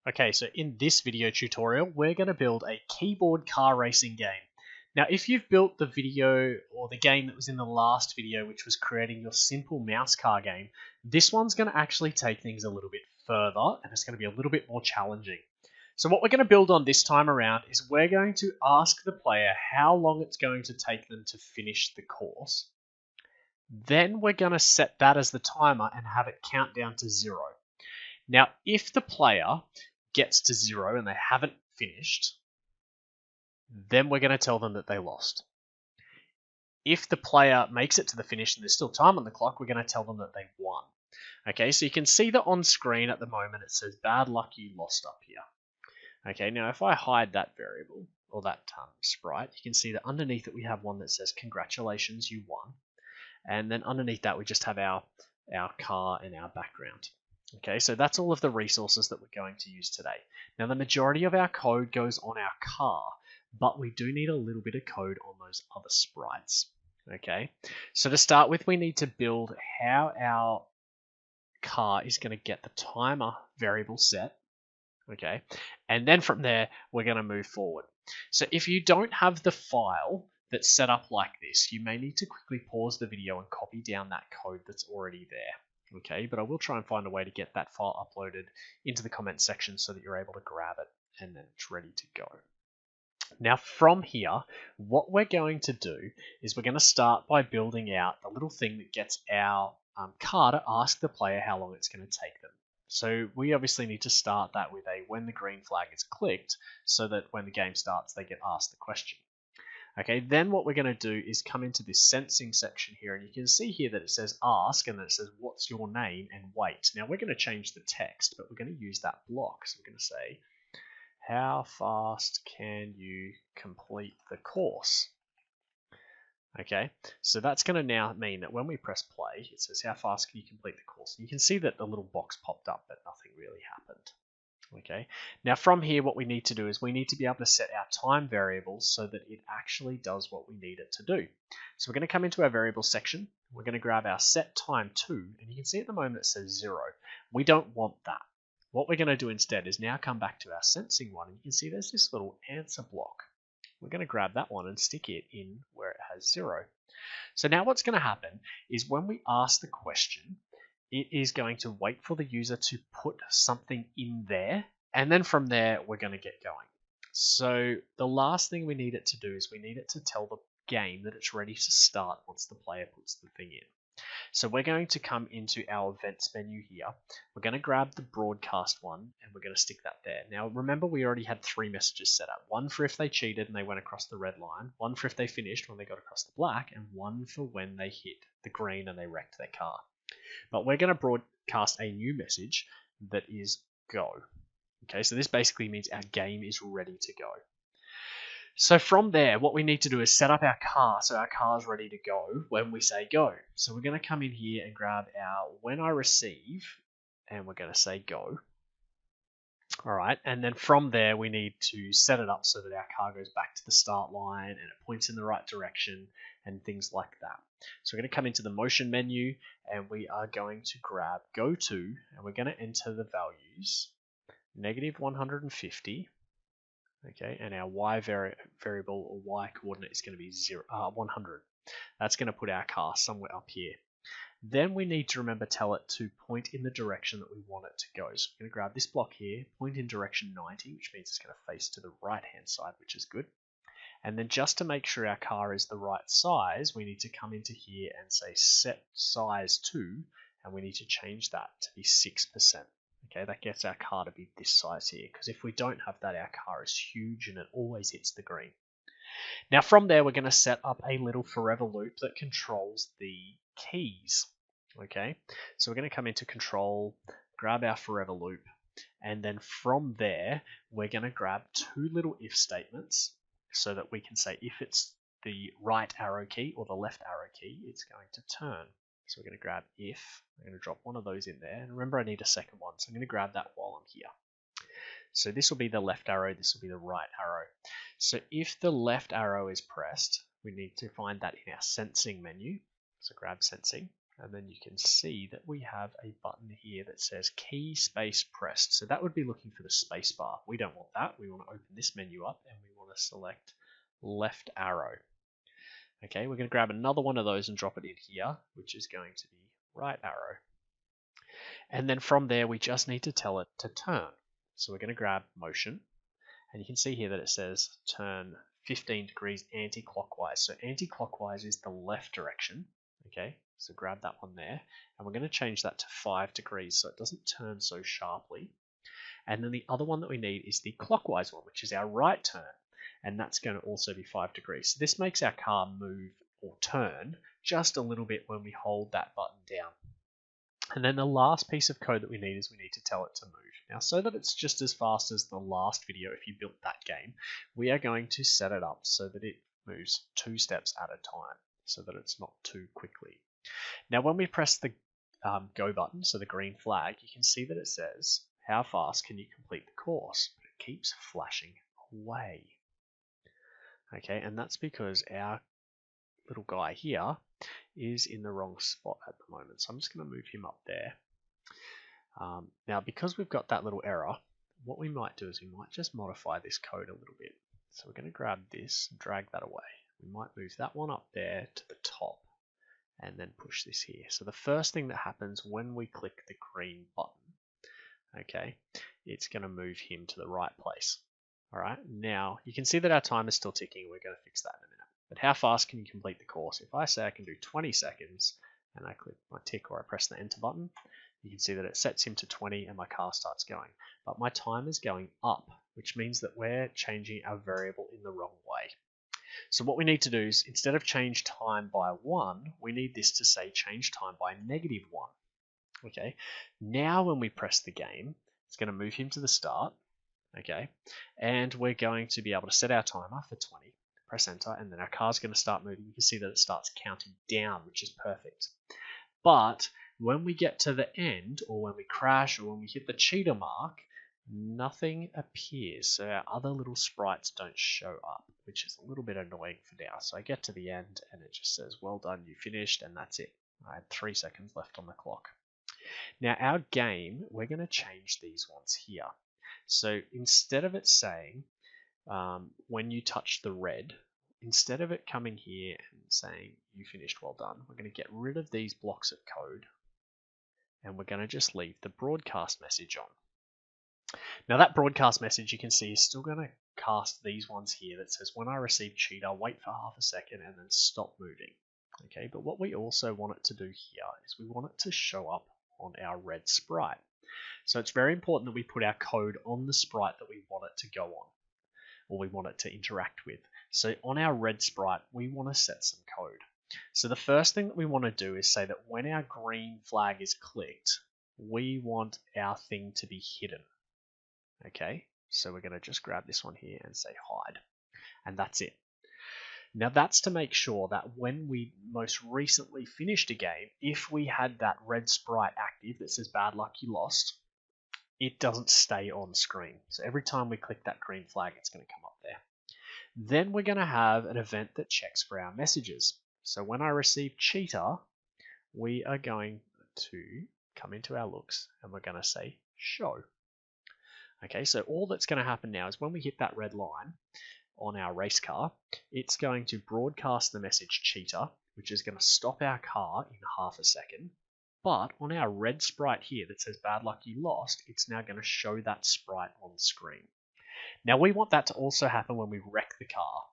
Okay, so in this video tutorial, we're going to build a keyboard car racing game. Now, if you've built the video or the game that was in the last video, which was creating your simple mouse car game, this one's going to actually take things a little bit further and it's going to be a little bit more challenging. So what we're going to build on this time around is we're going to ask the player how long it's going to take them to finish the course. Then we're going to set that as the timer and have it count down to 0. Now, if the player gets to 0 and they haven't finished, then we're going to tell them that they lost. If the player makes it to the finish and there's still time on the clock, we're going to tell them that they won. Okay, so you can see that on screen at the moment it says bad luck, you lost up here. Okay, now if I hide that variable or that sprite, you can see that underneath it we have one that says congratulations, you won. And then underneath that we just have our car and our background. Okay, so that's all of the resources that we're going to use today. Now, the majority of our code goes on our car, but we do need a little bit of code on those other sprites. Okay, so to start with, we need to build how our car is going to get the timer variable set. Okay, and then from there, we're going to move forward. So if you don't have the file that's set up like this, you may need to quickly pause the video and copy down that code that's already there. Okay, but I will try and find a way to get that file uploaded into the comments section so that you're able to grab it and then it's ready to go. Now from here, what we're going to do is we're going to start by building out the little thing that gets our car to ask the player how long it's going to take them. So we obviously need to start that with a when the green flag is clicked so that when the game starts they get asked the question. Okay, then what we're going to do is come into this sensing section here, and you can see here that it says ask, and then it says what's your name and wait. Now we're going to change the text, but we're going to use that block. So we're going to say, how fast can you complete the course? Okay, so that's going to now mean that when we press play, it says how fast can you complete the course? And you can see that the little box popped up, but nothing really happened. Okay, now from here what we need to do is we need to be able to set our time variables so that it actually does what we need it to do. So we're going to come into our variable section, we're going to grab our set time to, and you can see at the moment it says 0. We don't want that. What we're going to do instead is now come back to our sensing one, and you can see there's this little answer block. We're going to grab that one and stick it in where it has 0. So now what's going to happen is when we ask the question, it is going to wait for the user to put something in there, and then from there we're going to get going. So the last thing we need it to do is we need it to tell the game that it's ready to start once the player puts the thing in. So we're going to come into our events menu here. We're going to grab the broadcast one and we're going to stick that there. Now remember, we already had 3 messages set up. One for if they cheated and they went across the red line, one for if they finished when they got across the black, and one for when they hit the green and they wrecked their car. But we're going to broadcast a new message that is go. Okay, so this basically means our game is ready to go. So from there, what we need to do is set up our car so our car is ready to go when we say go. So we're going to come in here and grab our when I receive, and we're going to say go. All right, and then from there, we need to set it up so that our car goes back to the start line and it points in the right direction and things like that. So we're going to come into the motion menu and we are going to grab go to, and we're going to enter the values -150. Okay, and our y variable or y coordinate is going to be 100. That's going to put our car somewhere up here. Then we need to remember tell it to point in the direction that we want it to go. So we're going to grab this block here, point in direction 90, which means it's going to face to the right hand side, which is good. And then just to make sure our car is the right size, we need to come into here and say set size to, and we need to change that to be 6%. Okay, that gets our car to be this size here, because if we don't have that, our car is huge and it always hits the green. Now from there, we're going to set up a little forever loop that controls the keys. Okay, so we're going to come into control, grab our forever loop, and then from there, we're going to grab 2 little if statements so that we can say if it's the right arrow key or the left arrow key, it's going to turn. So we're going to grab if, I'm going to drop one of those in there, and remember I need a second one, so I'm going to grab that while I'm here. So this will be the left arrow, this will be the right arrow. So if the left arrow is pressed, we need to find that in our sensing menu. So grab sensing, And then you can see that we have a button here that says key space pressed. So that would be looking for the space bar. We don't want that. We want to open this menu up and we want to select left arrow. Okay, we're going to grab another one of those and drop it in here, which is going to be right arrow. And then from there, we just need to tell it to turn. So we're going to grab motion, and you can see here that it says turn 15 degrees anti-clockwise. So anti-clockwise is the left direction. Okay, so grab that one there, and we're going to change that to 5 degrees so it doesn't turn so sharply. And then the other one that we need is the clockwise one, which is our right turn, and that's going to also be 5 degrees. So this makes our car move or turn just a little bit when we hold that button down. And then the last piece of code that we need is we need to tell it to move. Now, so that it's just as fast as the last video if you built that game, we are going to set it up so that it moves 2 steps at a time, so that it's not too quickly. Now, when we press the go button, so the green flag, you can see that it says, how fast can you complete the course? But it keeps flashing away. Okay, and that's because our little guy here is in the wrong spot at the moment. So I'm just going to move him up there. Now, because we've got that little error, what we might do is we might just modify this code a little bit. So we're going to grab this, drag that away. We might move that one up there to the top and then push this here. So the first thing that happens when we click the green button, okay, it's going to move him to the right place. All right, now you can see that our time is still ticking. We're going to fix that in a minute. But how fast can you complete the course? If I say I can do 20 seconds and I click my tick or I press the enter button, you can see that it sets him to 20 and my car starts going. But my time is going up, which means that we're changing our variable in the wrong way. So what we need to do is, instead of change time by 1, we need this to say change time by -1. Okay, now when we press the game, it's going to move him to the start. Okay, and we're going to be able to set our timer for 20. Press enter, and then our car's going to start moving. You can see that it starts counting down, which is perfect. But when we get to the end, or when we crash, or when we hit the cheater mark, nothing appears. So our other little sprites don't show up, which is a little bit annoying for now. So I get to the end, and it just says, well done, you finished, and that's it. I had 3 seconds left on the clock. Now our game, we're going to change these ones here. So instead of it saying, when you touch the red, instead of it coming here and saying you finished, well done, we're going to get rid of these blocks of code and we're going to just leave the broadcast message on. Now that broadcast message you can see is still going to cast these ones here that says when I receive cheater, wait for half a second and then stop moving. Okay, but what we also want it to do here is we want it to show up on our red sprite. So it's very important that we put our code on the sprite that we want it to go on, or we want it to interact with. So on our red sprite, we want to set some code. So the first thing that we want to do is say that when our green flag is clicked, we want our thing to be hidden. Okay, so we're going to just grab this one here and say hide, and that's it. Now that's to make sure that when we most recently finished a game, if we had that red sprite active that says bad luck, you lost, it doesn't stay on screen. So every time we click that green flag, it's going to come up there. Then we're going to have an event that checks for our messages. So when I receive cheater, we are going to come into our looks and we're going to say show. Okay, so all that's going to happen now is when we hit that red line on our race car, it's going to broadcast the message cheater, which is going to stop our car in half a second. But on our red sprite here that says bad luck you lost, it's now going to show that sprite on screen. Now we want that to also happen when we wreck the car.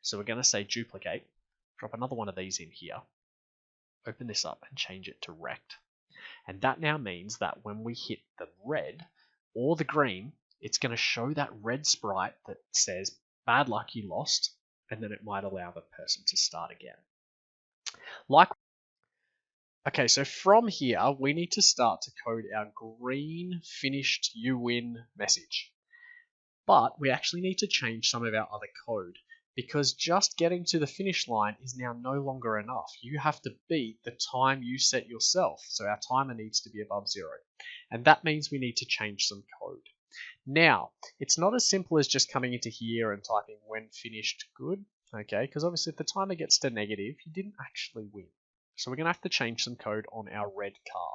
So we're going to say duplicate, drop another one of these in here, open this up and change it to wrecked. And that now means that when we hit the red or the green, it's going to show that red sprite that says bad luck you lost, and then it might allow the person to start again. Okay, so from here, we need to start to code our green finished you win message. But we actually need to change some of our other code because just getting to the finish line is now no longer enough. You have to beat the time you set yourself. So our timer needs to be above 0. And that means we need to change some code. Now, it's not as simple as just coming into here and typing when finished good, okay? Because obviously if the timer gets to negative, you didn't actually win. So we're going to have to change some code on our red car.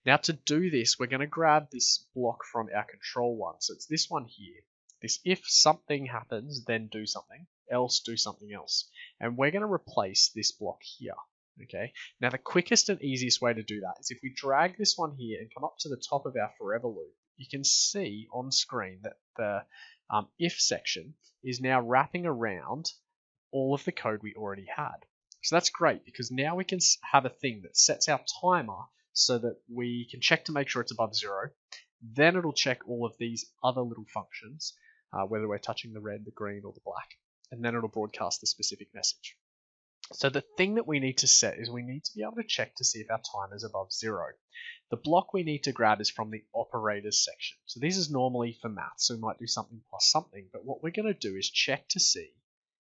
Now to do this, we're going to grab this block from our control one. So it's this one here. This if something happens, then do something, else do something else. And we're going to replace this block here. Okay. Now the quickest and easiest way to do that is if we drag this one here and come up to the top of our forever loop, you can see on screen that the if section is now wrapping around all of the code we already had. So that's great because now we can have a thing that sets our timer so that we can check to make sure it's above 0. Then it'll check all of these other little functions, whether we're touching the red, the green, or the black, and then it'll broadcast the specific message. So the thing that we need to set is we need to be able to check to see if our timer is above 0. The block we need to grab is from the operators section. So this is normally for math, so we might do something plus something, but what we're going to do is check to see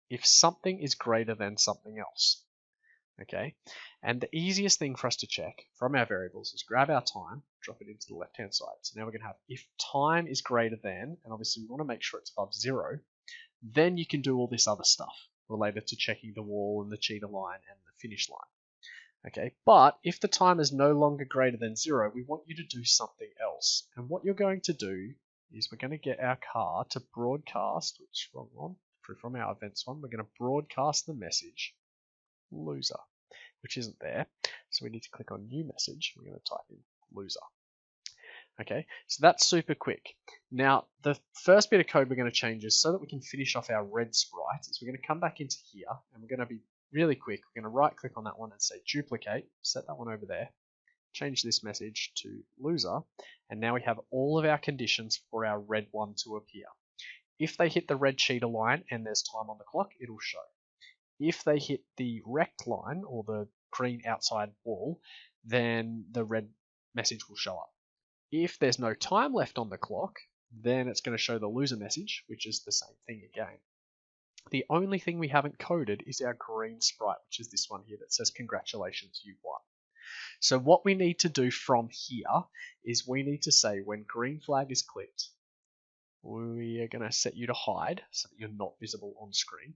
if something is greater than something else. Okay, and the easiest thing for us to check from our variables is grab our time, drop it into the left hand side. So now we're going to have if time is greater than, and obviously we want to make sure it's above 0, then you can do all this other stuff related to checking the wall and the cheater line and the finish line. Okay, but if the time is no longer greater than 0, we want you to do something else. And what you're going to do is we're going to get our car to broadcast, which wrong one, from our events one, we're going to broadcast the message loser, which isn't there. So we need to click on new message. We're going to type in loser. Okay, so that's super quick. Now, the first bit of code we're going to change is so that we can finish off our red sprite is we're going to come back into here and we're going to be really quick. We're going to right click on that one and say duplicate, set that one over there, change this message to loser, and now we have all of our conditions for our red one to appear. If they hit the red cheater line and there's time on the clock, it'll show. If they hit the rect line or the green outside wall, then the red message will show up. If there's no time left on the clock, then it's going to show the loser message, which is the same thing again. The only thing we haven't coded is our green sprite, which is this one here that says congratulations, you won. So what we need to do from here is we need to say when green flag is clicked, we are going to set you to hide so that you're not visible on screen.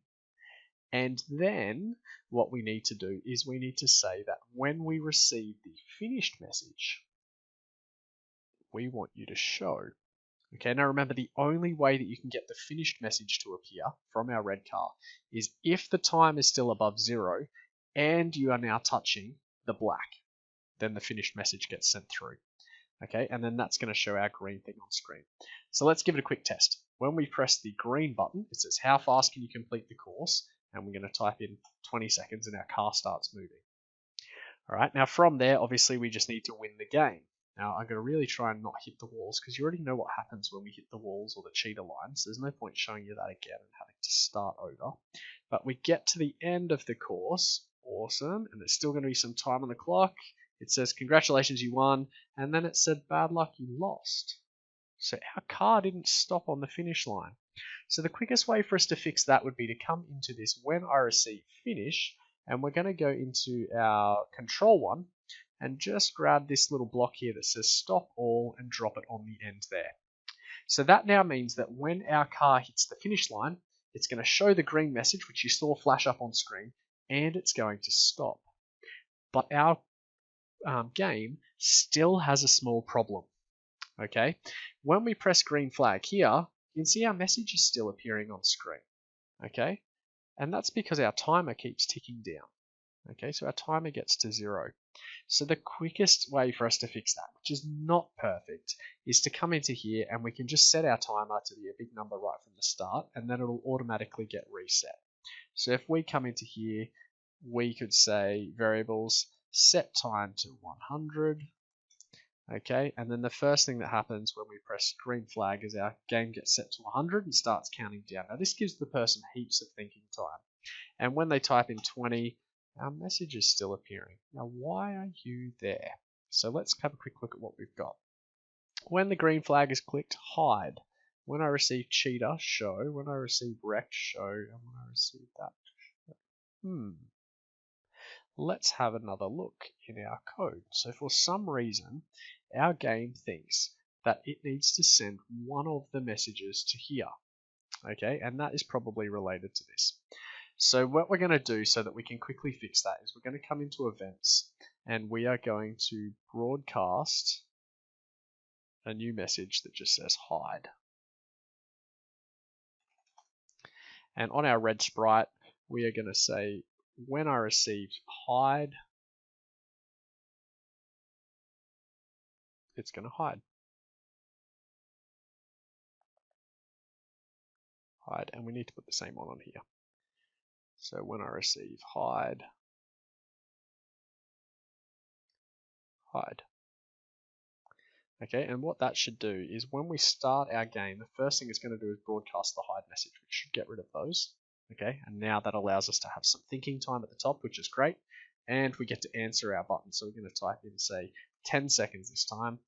And then what we need to do is we need to say that when we receive the finished message, we want you to show. Okay, now remember the only way that you can get the finished message to appear from our red car is if the time is still above 0 and you are now touching the black, then the finished message gets sent through. Okay, and then that's going to show our green thing on screen. So let's give it a quick test. When we press the green button, it says how fast can you complete the course, and we're going to type in 20 seconds and our car starts moving. All right, now from there, obviously we just need to win the game. Now I'm going to really try and not hit the walls because you already know what happens when we hit the walls or the cheater lines. There's no point showing you that again and having to start over. But we get to the end of the course, awesome, and there's still going to be some time on the clock. It says congratulations, you won, and then it said bad luck, you lost. So our car didn't stop on the finish line. So the quickest way for us to fix that would be to come into this when I receive finish, and we're going to go into our control one and just grab this little block here that says stop all and drop it on the end there. So that now means that when our car hits the finish line, it's going to show the green message, which you saw flash up on screen, and it's going to stop. But our game still has a small problem. Okay, when we press green flag here, you can see our message is still appearing on screen. Okay, and that's because our timer keeps ticking down. Okay, so our timer gets to 0. So the quickest way for us to fix that, which is not perfect, is to come into here and we can just set our timer to be a big number right from the start, and then it'll automatically get reset. So if we come into here, we could say variables set time to 100. Okay, and then the first thing that happens when we press green flag is our game gets set to 100 and starts counting down. Now this gives the person heaps of thinking time. And when they type in 20, our message is still appearing. Now why are you there? So let's have a quick look at what we've got. When the green flag is clicked, hide. When I receive cheater, show. When I receive wrecked, show. And when I receive that, show. Let's have another look in our code. So for some reason, our game thinks that it needs to send one of the messages to here. Okay, and that is probably related to this. So what we're going to do so that we can quickly fix that is we're going to come into events and we are going to broadcast a new message that just says hide. And on our red sprite, we are going to say, when I receive hide, it's going to hide. Hide, and we need to put the same one on here. So when I receive hide, hide. Okay, and what that should do is when we start our game, the first thing it's going to do is broadcast the hide message, which should get rid of those. Okay, and now that allows us to have some thinking time at the top, which is great. And we get to answer our button. So we're going to type in, say, 10 seconds this time.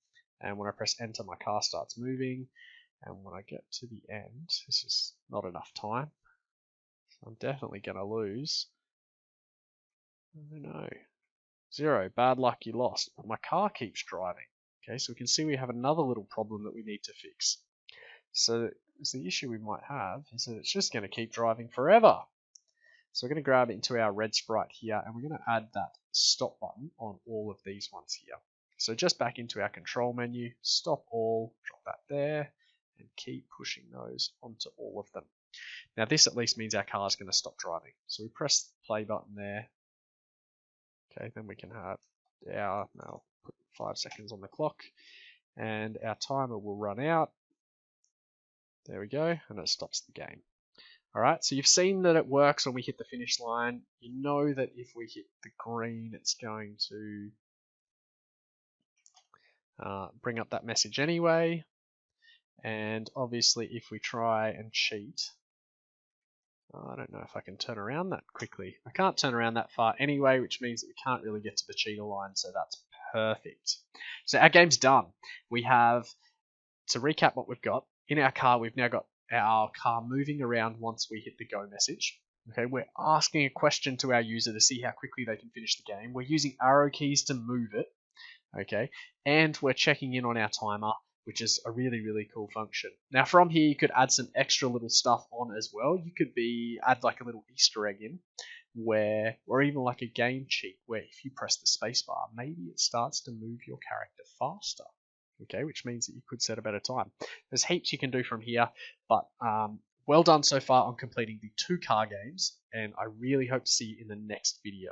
And when I press enter, my car starts moving. And when I get to the end, this is not enough time. So I'm definitely going to lose. Oh no. 0, bad luck, you lost. But my car keeps driving. Okay, so we can see we have another little problem that we need to fix. So the issue we might have is that it's just going to keep driving forever. So we're going to grab it into our red sprite here, and we're going to add that stop button on all of these ones here. So just back into our control menu, stop all, drop that there, and keep pushing those onto all of them. Now this at least means our car is going to stop driving. So we press the play button there. Okay, then we can have our, now put 5 seconds on the clock, and our timer will run out. There we go, and it stops the game. Alright, so you've seen that it works when we hit the finish line. You know that if we hit the green, it's going to bring up that message anyway. And obviously if we try and cheat, I don't know if I can turn around that quickly. I can't turn around that far anyway, which means that we can't really get to the cheater line, so that's perfect. So our game's done. We have, to recap what we've got, in our car we've now got our car moving around once we hit the go message. Okay, we're asking a question to our user to see how quickly they can finish the game. We're using arrow keys to move it. Okay, and we're checking in on our timer, which is a really, really cool function. Now from here you could add some extra little stuff on as well. You could add like a little Easter egg in, where, or even like a game cheat where if you press the spacebar, maybe it starts to move your character faster. Okay, which means that you could set a better time. There's heaps you can do from here, but well done so far on completing the 2 car games, and I really hope to see you in the next video.